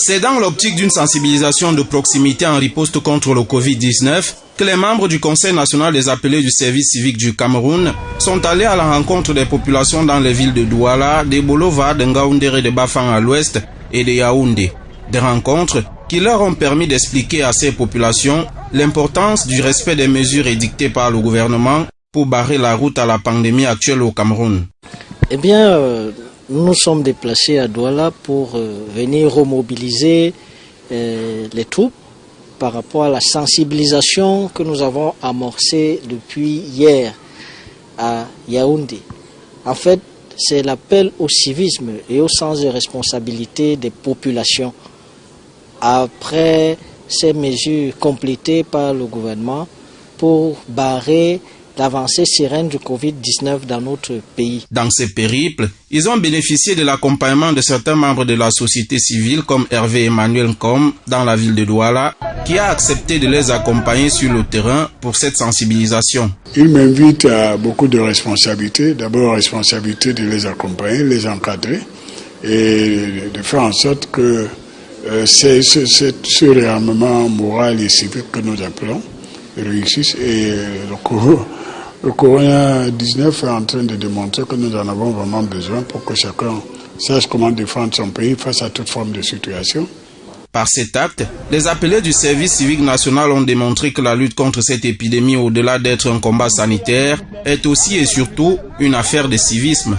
C'est dans l'optique d'une sensibilisation de proximité en riposte contre le Covid-19 que les membres du Conseil national des appelés du service civique du Cameroun sont allés à la rencontre des populations dans les villes de Douala, de Bolova, de Ngaoundéré, de Bafang à l'ouest et de Yaoundé. Des rencontres qui leur ont permis d'expliquer à ces populations l'importance du respect des mesures édictées par le gouvernement pour barrer la route à la pandémie actuelle au Cameroun. Eh bien, nous sommes déplacés à Douala pour venir remobiliser les troupes par rapport à la sensibilisation que nous avons amorcée depuis hier à Yaoundé. En fait, c'est l'appel au civisme et au sens de responsabilité des populations. Après ces mesures complétées par le gouvernement pour barrer l'avancée sereine du Covid-19 dans notre pays. Dans ces périples, ils ont bénéficié de l'accompagnement de certains membres de la société civile comme Hervé Emmanuel Nkom dans la ville de Douala, qui a accepté de les accompagner sur le terrain pour cette sensibilisation. Il m'invite à beaucoup de responsabilités. D'abord, responsabilité de les accompagner, les encadrer et de faire en sorte que ce réarmement moral et civique que nous appelons réussisse et le Corona-19 est en train de démontrer que nous en avons vraiment besoin pour que chacun sache comment défendre son pays face à toute forme de situation. Par cet acte, les appelés du service civique national ont démontré que la lutte contre cette épidémie, au-delà d'être un combat sanitaire, est aussi et surtout une affaire de civisme.